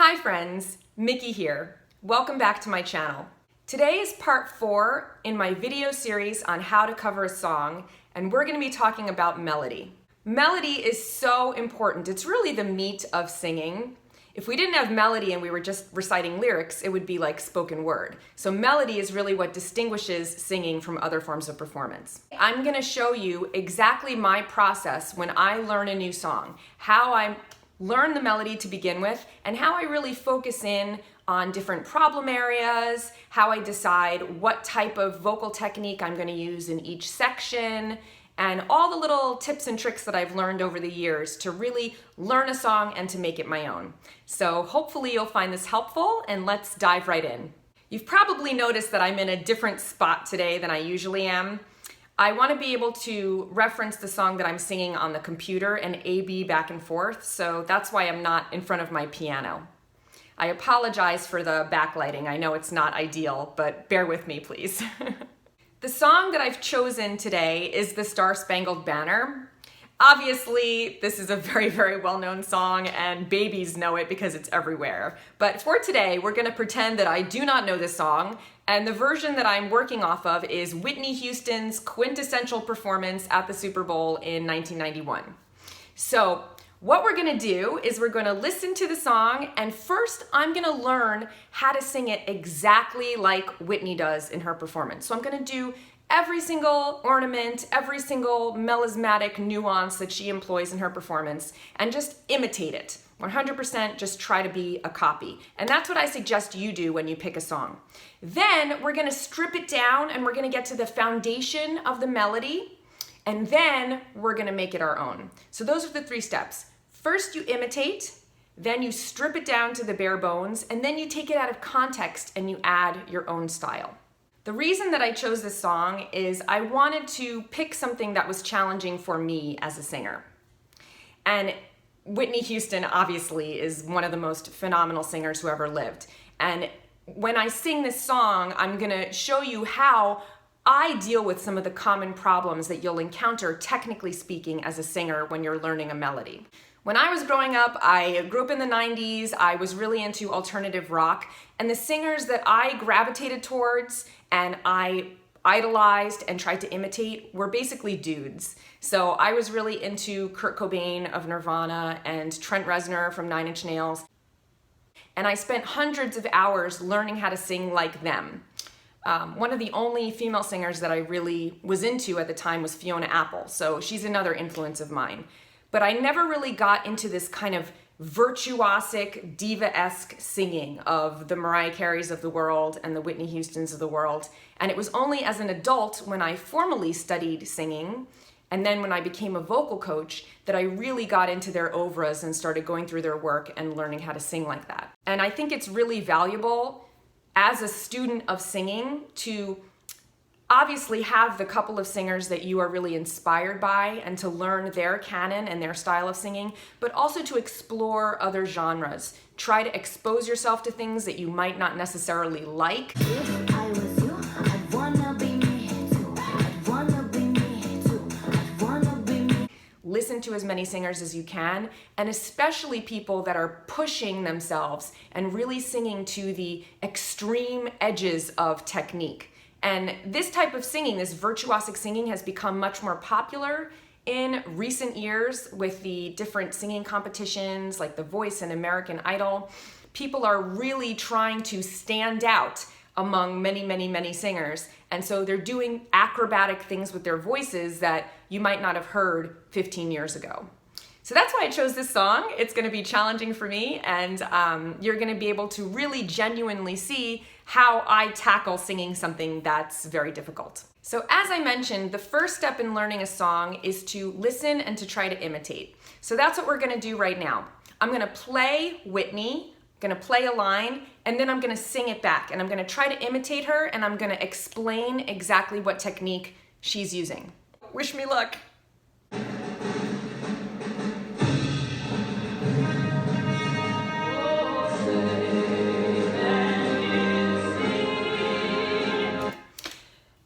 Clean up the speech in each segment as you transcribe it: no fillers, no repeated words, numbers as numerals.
Hi friends, Miki here. Welcome back to my channel. Today is part 4 in my video series on how to cover a song, and we're going to be talking about melody. Melody is so important. It's really the meat of singing. If we didn't have melody and we were just reciting lyrics, it would be like spoken word. So melody is really what distinguishes singing from other forms of performance. I'm going to show you exactly my process when I learn a new song, how I learn the melody to begin with, and how I really focus in on different problem areas, how I decide what type of vocal technique I'm going to use in each section, and all the little tips and tricks that I've learned over the years to really learn a song and to make it my own. So hopefully you'll find this helpful, and let's dive right in. You've probably noticed that I'm in a different spot today than I usually am. I want to be able to reference the song that I'm singing on the computer and A-B back and forth, so that's why I'm not in front of my piano. I apologize for the backlighting. I know it's not ideal, but bear with me, please. The song that I've chosen today is the Star-Spangled Banner. Obviously, this is a very, very well-known song, and babies know it because it's everywhere. But for today, we're going to pretend that I do not know this song, and the version that I'm working off of is Whitney Houston's quintessential performance at the Super Bowl in 1991. So what we're going to do is we're going to listen to the song, and first I'm going to learn how to sing it exactly like Whitney does in her performance. So I'm going to do every single ornament, every single melismatic nuance that she employs in her performance, and just imitate it. 100% just try to be a copy. And that's what I suggest you do when you pick a song. Then we're going to strip it down and we're going to get to the foundation of the melody, and then we're going to make it our own. So those are the 3 steps. First you imitate, then you strip it down to the bare bones, and then you take it out of context and you add your own style. The reason that I chose this song is I wanted to pick something that was challenging for me as a singer. And Whitney Houston obviously is one of the most phenomenal singers who ever lived. And when I sing this song, I'm gonna show you how I deal with some of the common problems that you'll encounter, technically speaking, as a singer when you're learning a melody. When I was growing up, I grew up in the 90s, I was really into alternative rock, and the singers that I gravitated towards and I idolized and tried to imitate were basically dudes. So I was really into Kurt Cobain of Nirvana and Trent Reznor from Nine Inch Nails, and I spent hundreds of hours learning how to sing like them. One of the only female singers that I really was into at the time was Fiona Apple, so she's another influence of mine. But I never really got into this kind of virtuosic, diva-esque singing of the Mariah Careys of the world and the Whitney Houstons of the world. And it was only as an adult when I formally studied singing, and then when I became a vocal coach, that I really got into their oeuvres and started going through their work and learning how to sing like that. And I think it's really valuable as a student of singing to obviously have the couple of singers that you are really inspired by and to learn their canon and their style of singing, but also to explore other genres. Try to expose yourself to things that you might not necessarily like. If I was you, I'd wanna be me too. I'd wanna be me too. I'd wanna be me. Listen to as many singers as you can, and especially people that are pushing themselves and really singing to the extreme edges of technique. And this type of singing, this virtuosic singing, has become much more popular in recent years with the different singing competitions like The Voice and American Idol. People are really trying to stand out among many, many, many singers. And so they're doing acrobatic things with their voices that you might not have heard 15 years ago. So that's why I chose this song. It's going to be challenging for me, and you're going to be able to really genuinely see how I tackle singing something that's very difficult. So as I mentioned, the first step in learning a song is to listen and to try to imitate. So that's what we're going to do right now. I'm going to play Whitney, I'm going to play a line, and then I'm going to sing it back, and I'm going to try to imitate her, and I'm going to explain exactly what technique she's using. Wish me luck.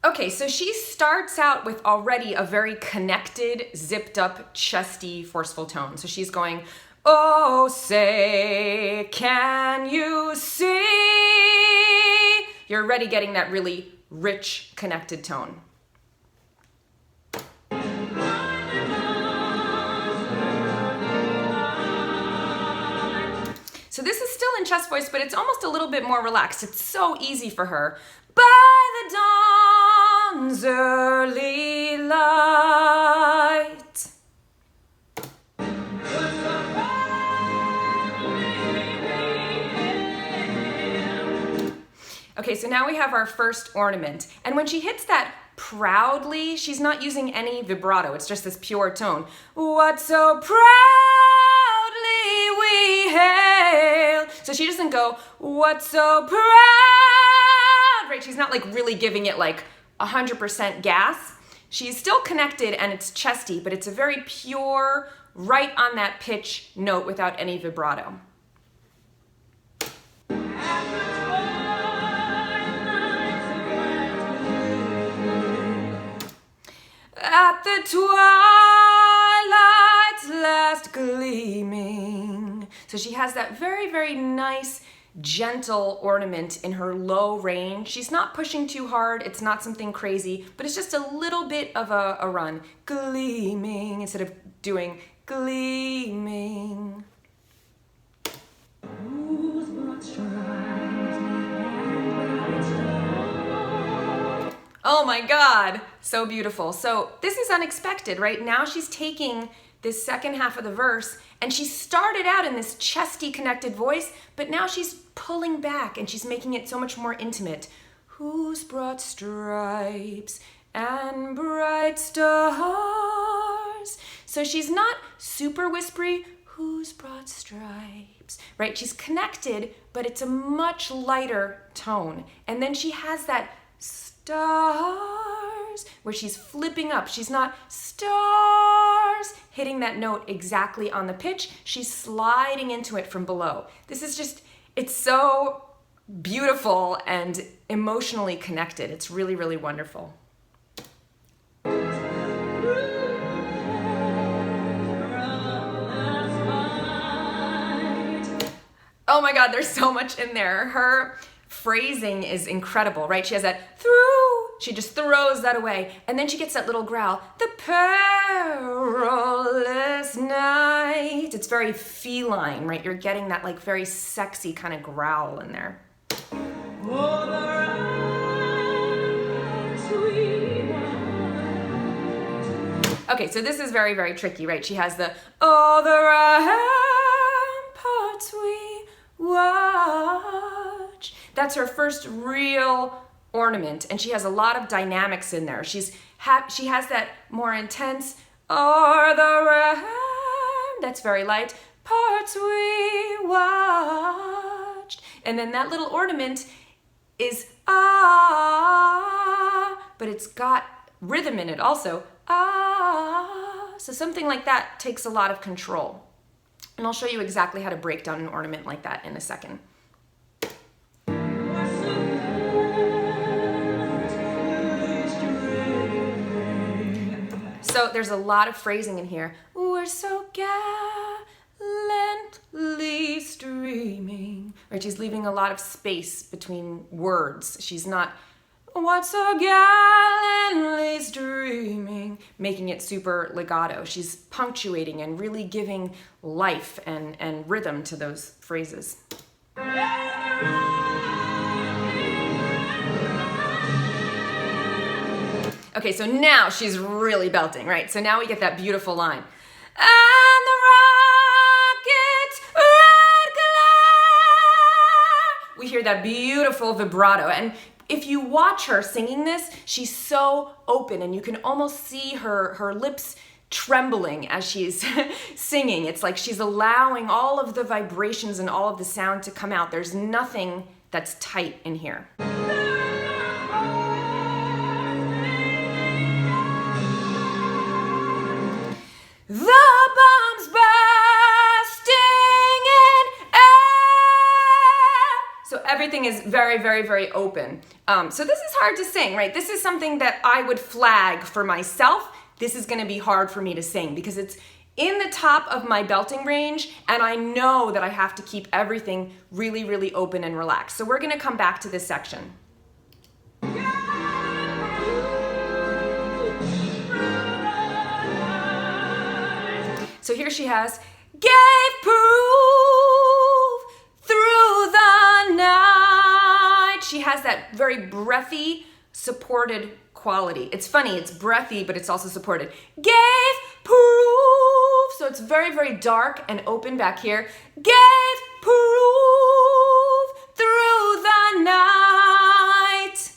Okay, so she starts out with already a very connected, zipped up, chesty, forceful tone. So she's going, Oh, say, can you see? You're already getting that really rich, connected tone. So this is still in chest voice, but it's almost a little bit more relaxed. It's so easy for her. By the dawn's early light. Okay, so now we have our first ornament. And when she hits that proudly, she's not using any vibrato. It's just this pure tone. What so proudly we hail. So she doesn't go, what so proud, right? She's not like really giving it like 100% gas. She's still connected and it's chesty, but it's a very pure, right on that pitch note without any vibrato. At the twilight's last gleaming. So she has that very, very nice, gentle ornament in her low range. She's not pushing too hard. It's not something crazy, but it's just a little bit of a run. Gleaming instead of doing gleaming. Oh my God, so beautiful. So this is unexpected, right? Now she's taking this second half of the verse and she started out in this chesty connected voice, but now she's pulling back and she's making it so much more intimate. Who's brought stripes and bright stars? So she's not super whispery, who's brought stripes, right? She's connected, but it's a much lighter tone. And then she has that stars, where she's flipping up. She's not stars hitting that note exactly on the pitch. She's sliding into it from below. This is just, it's so beautiful and emotionally connected. It's really, really wonderful. Oh my God, there's so much in there. Her phrasing is incredible, right? She has that through, she just throws that away. And then she gets that little growl, the perilous night. It's very feline, right? You're getting that like very sexy kind of growl in there. Okay, so this is very, very tricky, right? She has the, oh, the ramparts we watch. That's her first real ornament, and she has a lot of dynamics in there. She has that more intense, or the ram, that's very light, parts we watched. And then that little ornament is but it's got rhythm in it also, so something like that takes a lot of control. And I'll show you exactly how to break down an ornament like that in a second. So there's a lot of phrasing in here. We're so gallantly streaming. Right, she's leaving a lot of space between words. She's not, what's so gallantly streaming, making it super legato. She's punctuating and really giving life and rhythm to those phrases. Okay, so now she's really belting, right? So now we get that beautiful line. And the rocket's red glare. We hear that beautiful vibrato. And if you watch her singing this, she's so open and you can almost see her lips trembling as she's singing. It's like she's allowing all of the vibrations and all of the sound to come out. There's nothing that's tight in here. The bombs bursting in air. So everything is very, very, very open. So this is hard to sing, right? This is something that I would flag for myself. This is going to be hard for me to sing because in the top of my belting range, and I know that I have to keep everything really, really open and relaxed. So we're gonna come back to this section. So here she has, gave proof through the night. She has that very breathy, supported quality. It's funny, it's breathy, but it's also supported. Gave proof. So it's very, very dark and open back here. Gave proof through the night.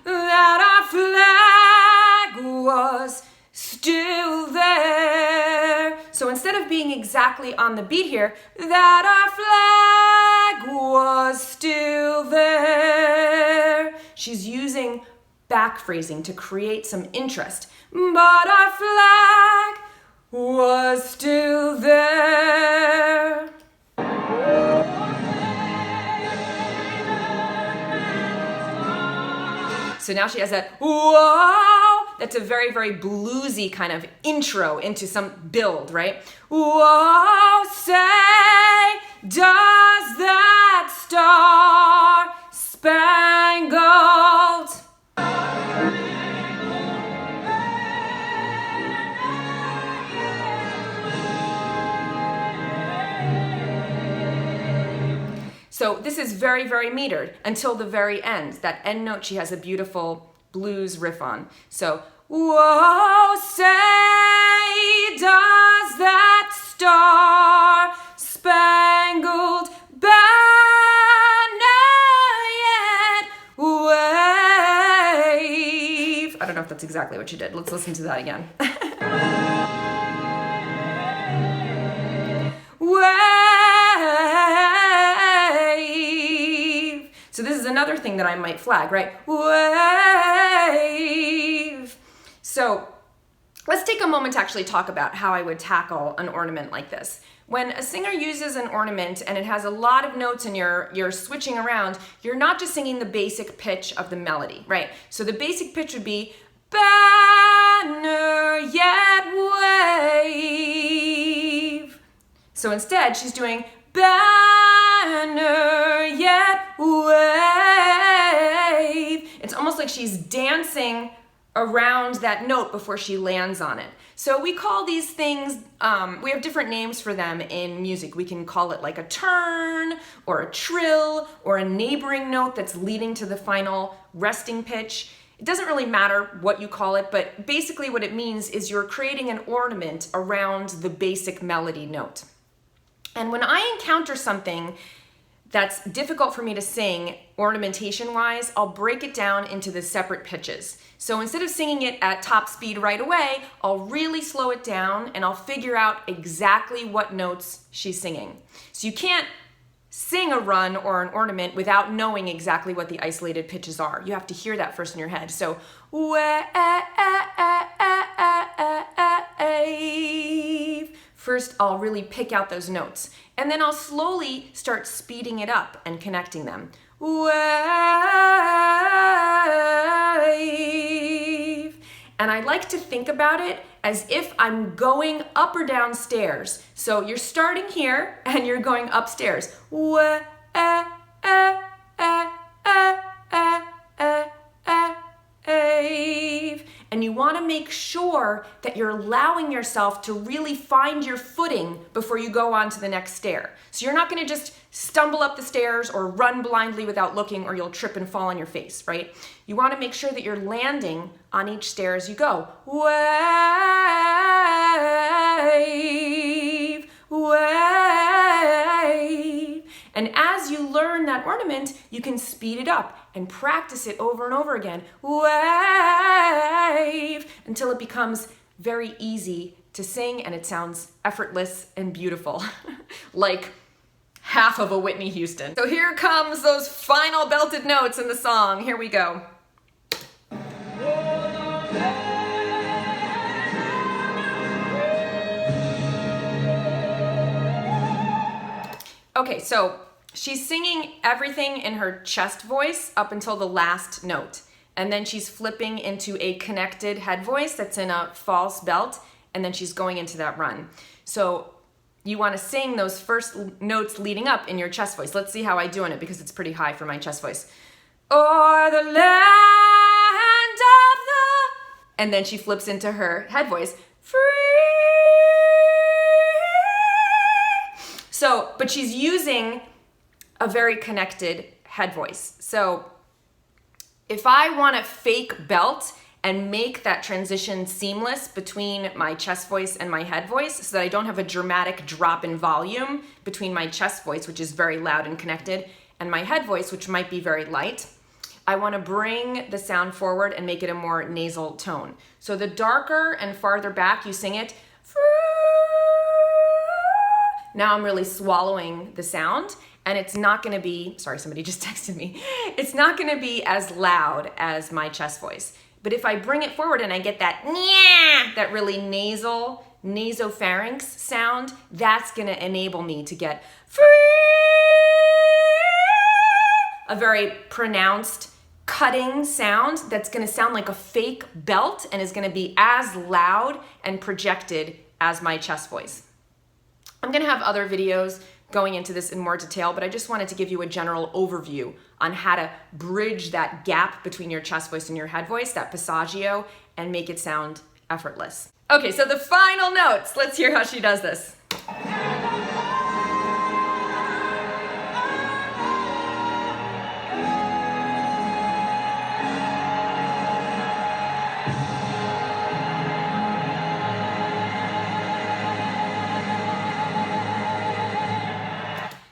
That our flag was still there. So instead of being exactly on the beat here, that our flag was still there. She's using back phrasing to create some interest. But our flag was still there. So now she has that, whoa, that's a very, very bluesy kind of intro into some build, right? Whoa, say, does that star-spangled So this is very, very metered until the very end. That end note she has a beautiful blues riff on. So, whoa, say, does that star-spangled banner yet wave? I don't know if that's exactly what she did. Let's listen to that again. So this is another thing that I might flag, right? Wave. So let's take a moment to actually talk about how I would tackle an ornament like this. When a singer uses an ornament and it has a lot of notes and you're switching around, you're not just singing the basic pitch of the melody, right? So the basic pitch would be banner yet wave. So instead she's doing banner yet wave. It's almost like she's dancing around that note before she lands on it. So we call these things, we have different names for them in music. We can call it like a turn or a trill or a neighboring note that's leading to the final resting pitch. It doesn't really matter what you call it, but basically what it means is you're creating an ornament around the basic melody note. And when I encounter something that's difficult for me to sing ornamentation-wise, I'll break it down into the separate pitches. So instead of singing it at top speed right away, I'll really slow it down and I'll figure out exactly what notes she's singing. So you can't sing a run or an ornament without knowing exactly what the isolated pitches are. You have to hear that first in your head. So wave. First, I'll really pick out those notes, and then I'll slowly start speeding it up and connecting them. Wave. And I like to think about it as if I'm going up or down stairs. So you're starting here and you're going upstairs. Wave. And you want to make sure that you're allowing yourself to really find your footing before you go on to the next stair. So you're not going to just stumble up the stairs or run blindly without looking, or you'll trip and fall on your face, right? You want to make sure that you're landing on each stair as you go. Wave, wave. And as you learn that ornament, you can speed it up and practice it over and over again. Wave, until it becomes very easy to sing and it sounds effortless and beautiful, like half of a Whitney Houston. So here comes those final belted notes in the song. Here we go. Okay, so she's singing everything in her chest voice up until the last note. And then she's flipping into a connected head voice that's in a false belt, and then she's going into that run. So you want to sing those first notes leading up in your chest voice. Let's see how I do on it because it's pretty high for my chest voice. O'er the land of the... And then she flips into her head voice. Free. So, but she's using a very connected head voice. So if I want to fake belt and make that transition seamless between my chest voice and my head voice so that I don't have a dramatic drop in volume between my chest voice, which is very loud and connected, and my head voice, which might be very light, I want to bring the sound forward and make it a more nasal tone. So the darker and farther back you sing it, now I'm really swallowing the sound, and it's not going to be, sorry, somebody just texted me, it's not going to be as loud as my chest voice. But if I bring it forward and I get that nyah, that really nasal, nasopharynx sound, that's going to enable me to get a very pronounced cutting sound that's going to sound like a fake belt and is going to be as loud and projected as my chest voice. I'm going to have other videos going into this in more detail, but I just wanted to give you a general overview on how to bridge that gap between your chest voice and your head voice, that passaggio, and make it sound effortless. Okay, so the final notes. Let's hear how she does this.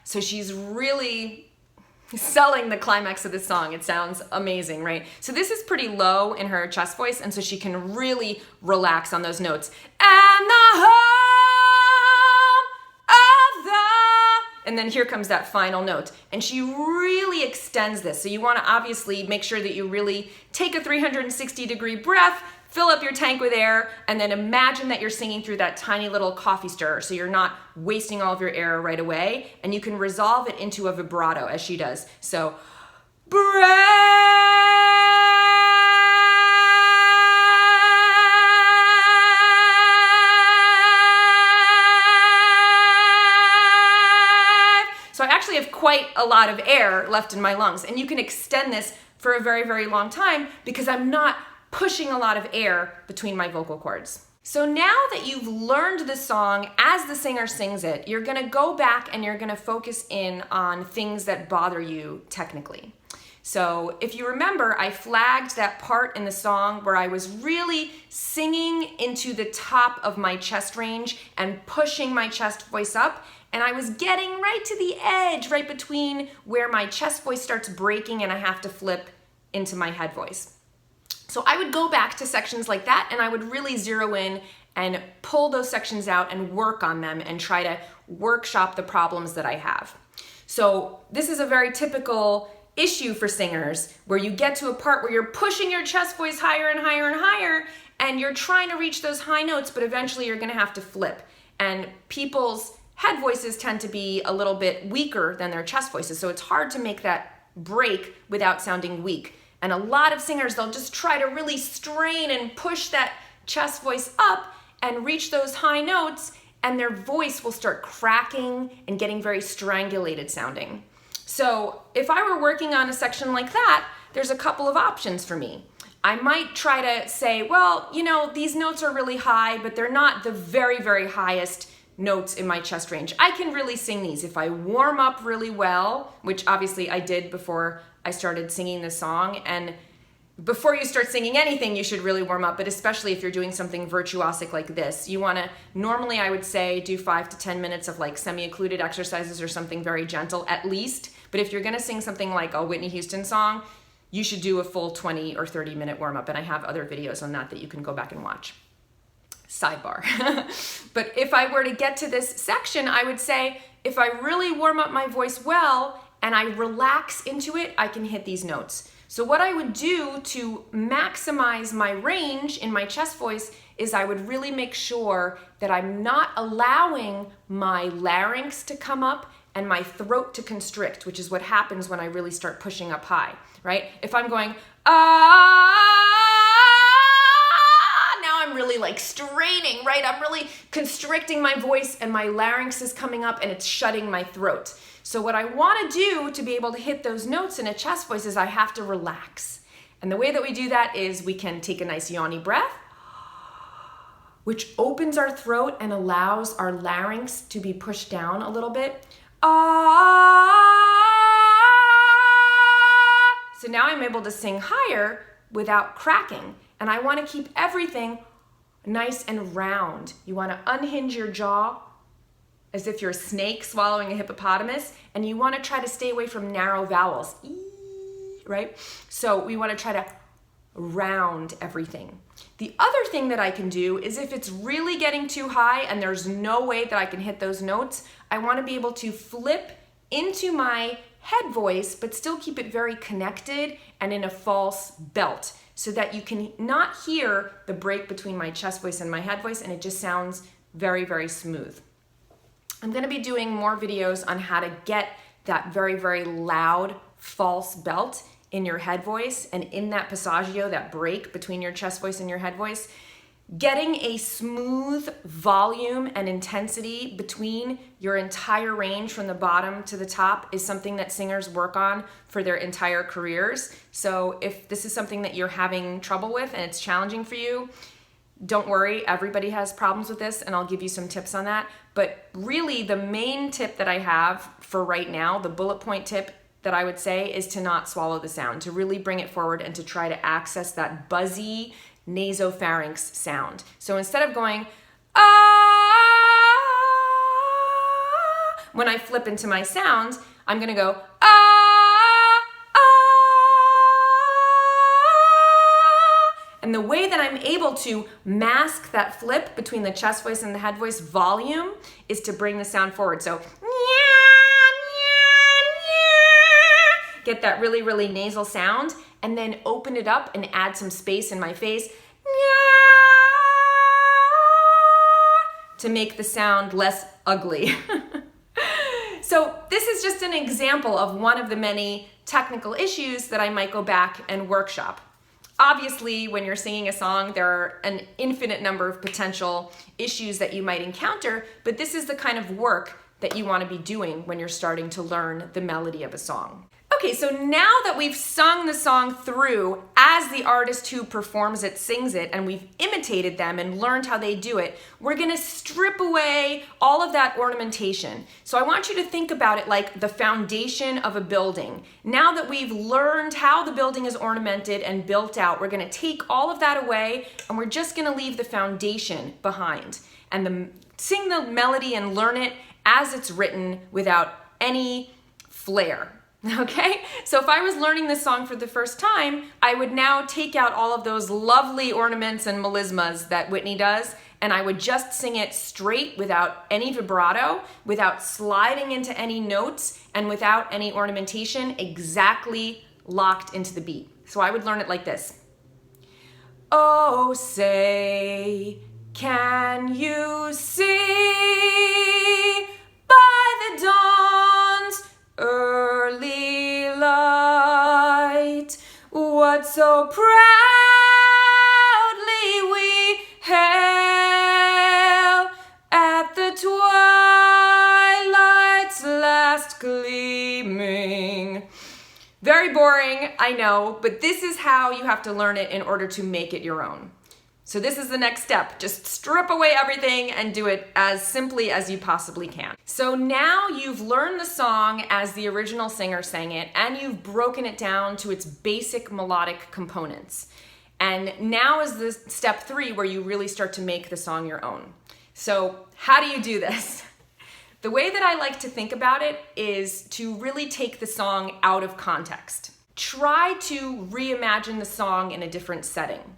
So she's really selling the climax of the song. It sounds amazing, right? So this is pretty low in her chest voice, and so she can really relax on those notes. And the home of the... And then here comes that final note. And she really extends this. So you want to obviously make sure that you really take a 360-degree breath, fill up your tank with air, and then imagine that you're singing through that tiny little coffee stirrer so you're not wasting all of your air right away, and you can resolve it into a vibrato as she does. So, breath. So I actually have quite a lot of air left in my lungs, and you can extend this for a very, very long time because I'm not pushing a lot of air between my vocal cords. So now that you've learned the song as the singer sings it, you're gonna go back and you're gonna focus in on things that bother you technically. So if you remember, I flagged that part in the song where I was really singing into the top of my chest range and pushing my chest voice up, and I was getting right to the edge, right between where my chest voice starts breaking and I have to flip into my head voice. So I would go back to sections like that and I would really zero in and pull those sections out and work on them and try to workshop the problems that I have. So this is a very typical issue for singers where you get to a part where you're pushing your chest voice higher and higher and higher and you're trying to reach those high notes, but eventually you're gonna have to flip. And people's head voices tend to be a little bit weaker than their chest voices, so it's hard to make that break without sounding weak. And a lot of singers, they'll just try to really strain and push that chest voice up and reach those high notes, and their voice will start cracking and getting very strangulated sounding. So if I were working on a section like that, there's a couple of options for me. I might try to say, well, you know, these notes are really high, but they're not the very, very highest notes in my chest range. I can really sing these if I warm up really well, which obviously I did before I started singing this song. And before you start singing anything, you should really warm up, but especially if you're doing something virtuosic like this. You want to, normally I would say do 5 to 10 minutes of like semi-occluded exercises or something very gentle at least. But if you're going to sing something like a Whitney Houston song, you should do a full 20 or 30 minute warm up. And I have other videos on that you can go back and watch. Sidebar. But if I were to get to this section, I would say if I really warm up my voice well and I relax into it, I can hit these notes. So what I would do to maximize my range in my chest voice is I would really make sure that I'm not allowing my larynx to come up and my throat to constrict, which is what happens when I really start pushing up high, right? If I'm going, now I'm really like straining, right? I'm really constricting my voice and my larynx is coming up and it's shutting my throat. So what I want to do to be able to hit those notes in a chest voice is I have to relax. And the way that we do that is we can take a nice yawny breath, which opens our throat and allows our larynx to be pushed down a little bit. So now I'm able to sing higher without cracking. And I want to keep everything nice and round. You want to unhinge your jaw as if you're a snake swallowing a hippopotamus, and you want to try to stay away from narrow vowels, right? So we want to try to round everything. The other thing that I can do is if it's really getting too high and there's no way that I can hit those notes, I want to be able to flip into my head voice, but still keep it very connected and in a false belt so that you can not hear the break between my chest voice and my head voice, and it just sounds very, very smooth. I'm going to be doing more videos on how to get that very, very loud false belt in your head voice and in that passaggio, that break between your chest voice and your head voice. Getting a smooth volume and intensity between your entire range from the bottom to the top is something that singers work on for their entire careers. So if this is something that you're having trouble with and it's challenging for you, don't worry, everybody has problems with this, and I'll give you some tips on that. But really, the main tip that I have for right now, the bullet point tip that I would say, is to not swallow the sound, to really bring it forward and to try to access that buzzy nasopharynx sound. So instead of going, when I flip into my sound, I'm gonna go, and the way that I'm able to mask that flip between the chest voice and the head voice volume is to bring the sound forward. So, get that really, really nasal sound, and then open it up and add some space in my face to make the sound less ugly. So this is just an example of one of the many technical issues that I might go back and workshop. Obviously, when you're singing a song, there are an infinite number of potential issues that you might encounter, but this is the kind of work that you want to be doing when you're starting to learn the melody of a song. Okay, so now that we've sung the song through as the artist who performs it sings it, and we've imitated them and learned how they do it, we're gonna strip away all of that ornamentation. So I want you to think about it like the foundation of a building. Now that we've learned how the building is ornamented and built out, we're gonna take all of that away and we're just gonna leave the foundation behind and sing the melody and learn it as it's written without any flair. Okay, so if I was learning this song for the first time, I would now take out all of those lovely ornaments and melismas that Whitney does, and I would just sing it straight without any vibrato, without sliding into any notes, and without any ornamentation, exactly locked into the beat. So I would learn it like this. Oh, say, can you see by the dawn's early light what so proudly we hail at the twilight's last gleaming. Very boring, I know, but this is how you have to learn it in order to make it your own. So this is the next step. Just strip away everything and do it as simply as you possibly can. So now you've learned the song as the original singer sang it, and you've broken it down to its basic melodic components. And now is the step 3 where you really start to make the song your own. So how do you do this? The way that I like to think about it is to really take the song out of context. Try to reimagine the song in a different setting.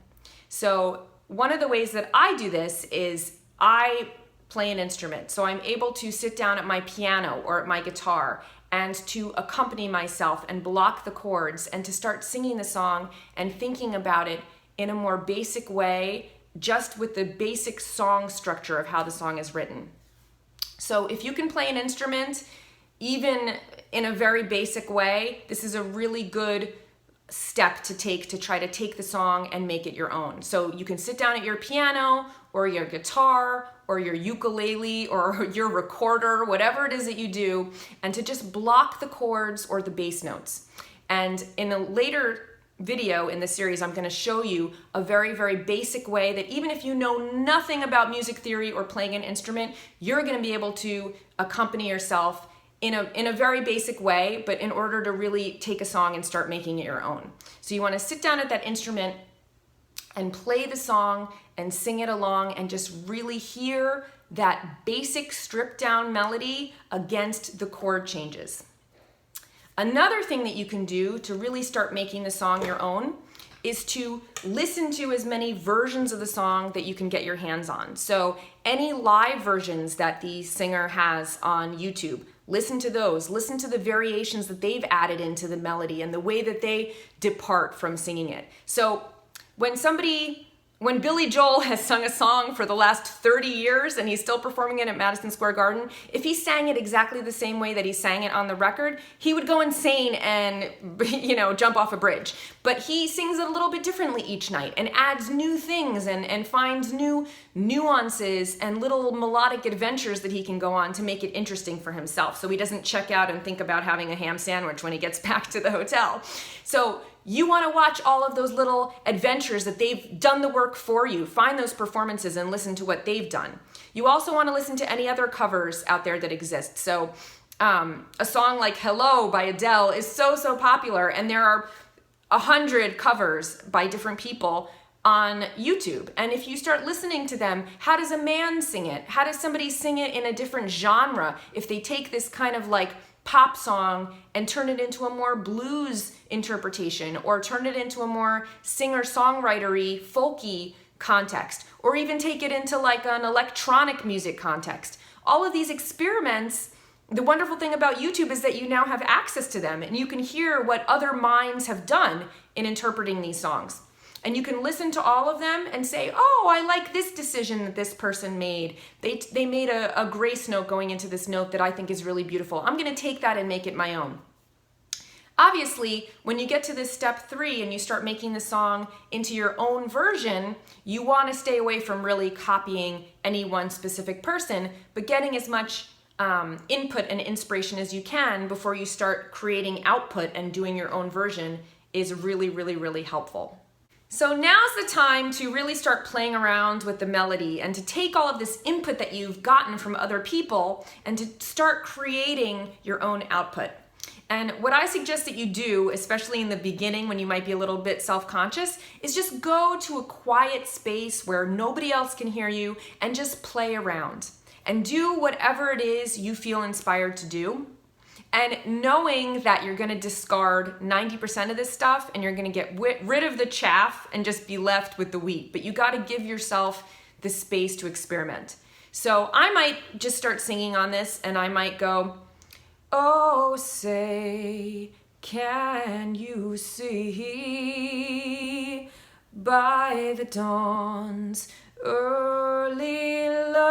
So one of the ways that I do this is I play an instrument. So I'm able to sit down at my piano or at my guitar and to accompany myself and block the chords and to start singing the song and thinking about it in a more basic way, just with the basic song structure of how the song is written. So if you can play an instrument, even in a very basic way, this is a really good step to take to try to take the song and make it your own. So you can sit down at your piano or your guitar or your ukulele or your recorder, whatever it is that you do, and to just block the chords or the bass notes. And in a later video in the series, I'm going to show you a very, very basic way that even if you know nothing about music theory or playing an instrument, you're going to be able to accompany yourself in a very basic way, but in order to really take a song and start making it your own. So you want to sit down at that instrument and play the song and sing it along and just really hear that basic stripped down melody against the chord changes. Another thing that you can do to really start making the song your own is to listen to as many versions of the song that you can get your hands on. So any live versions that the singer has on YouTube, listen to those. Listen to the variations that they've added into the melody and the way that they depart from singing it. So when Billy Joel has sung a song for the last 30 years and he's still performing it at Madison Square Garden, if he sang it exactly the same way that he sang it on the record, he would go insane and, jump off a bridge. But he sings it a little bit differently each night and adds new things and finds new nuances and little melodic adventures that he can go on to make it interesting for himself, so he doesn't check out and think about having a ham sandwich when he gets back to the hotel. So you want to watch all of those little adventures that they've done the work for you. Find those performances and listen to what they've done. You also want to listen to any other covers out there that exist. So a song like Hello by Adele is so popular, and there are 100 covers by different people on YouTube. And if you start listening to them, how does a man sing it? How does somebody sing it in a different genre? If they take this kind of like pop song and turn it into a more blues interpretation, or turn it into a more singer-songwritery, folky context, or even take it into like an electronic music context. All of these experiments, the wonderful thing about YouTube is that you now have access to them and you can hear what other minds have done in interpreting these songs. And you can listen to all of them and say, oh, I like this decision that this person made. They made a grace note going into this note that I think is really beautiful. I'm going to take that and make it my own. Obviously, when you get to this step 3 and you start making the song into your own version, you want to stay away from really copying any one specific person, but getting as much input and inspiration as you can before you start creating output and doing your own version is really, really, really helpful. So now's the time to really start playing around with the melody and to take all of this input that you've gotten from other people and to start creating your own output. And what I suggest that you do, especially in the beginning when you might be a little bit self-conscious, is just go to a quiet space where nobody else can hear you and just play around and do whatever it is you feel inspired to do. And knowing that you're going to discard 90% of this stuff and you're going to get rid of the chaff and just be left with the wheat. But you got to give yourself the space to experiment. So I might just start singing on this and I might go, oh, say, can you see by the dawn's early light?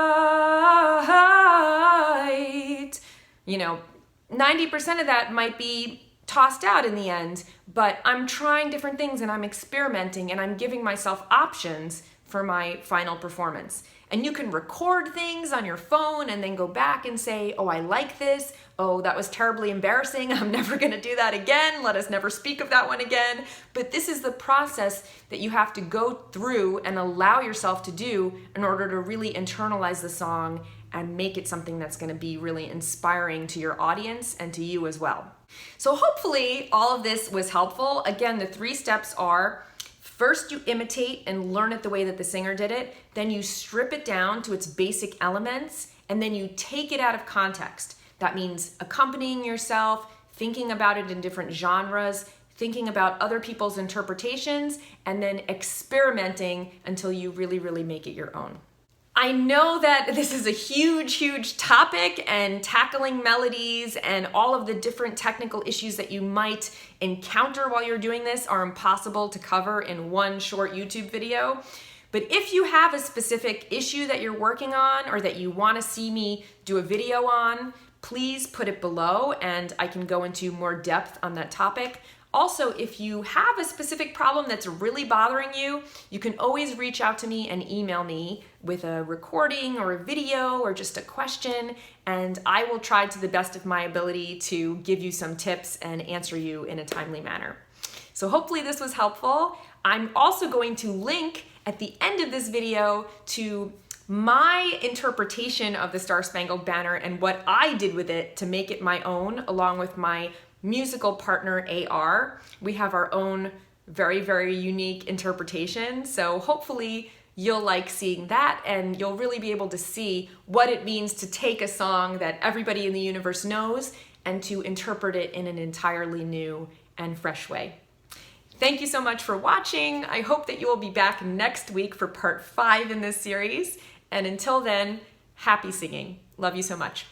90% of that might be tossed out in the end, but I'm trying different things and I'm experimenting and I'm giving myself options for my final performance. And you can record things on your phone and then go back and say, oh, I like this. Oh, that was terribly embarrassing. I'm never going to do that again. Let us never speak of that one again. But this is the process that you have to go through and allow yourself to do in order to really internalize the song and make it something that's going to be really inspiring to your audience and to you as well. So hopefully all of this was helpful. Again, the 3 steps are: first, you imitate and learn it the way that the singer did it. Then you strip it down to its basic elements, and then you take it out of context. That means accompanying yourself, thinking about it in different genres, thinking about other people's interpretations, and then experimenting until you really, really make it your own. I know that this is a huge topic, and tackling melodies and all of the different technical issues that you might encounter while you're doing this are impossible to cover in one short YouTube video. But if you have a specific issue that you're working on or that you want to see me do a video on, please put it below and I can go into more depth on that topic. Also, if you have a specific problem that's really bothering you, you can always reach out to me and email me with a recording or a video or just a question, and I will try to the best of my ability to give you some tips and answer you in a timely manner. So hopefully this was helpful. I'm also going to link at the end of this video to my interpretation of the Star-Spangled Banner and what I did with it to make it my own, along with my musical partner AR. We have our own very, very unique interpretation. So hopefully you'll like seeing that and you'll really be able to see what it means to take a song that everybody in the universe knows and to interpret it in an entirely new and fresh way. Thank you so much for watching. I hope that you will be back next week for part 5 in this series. And until then, happy singing. Love you so much.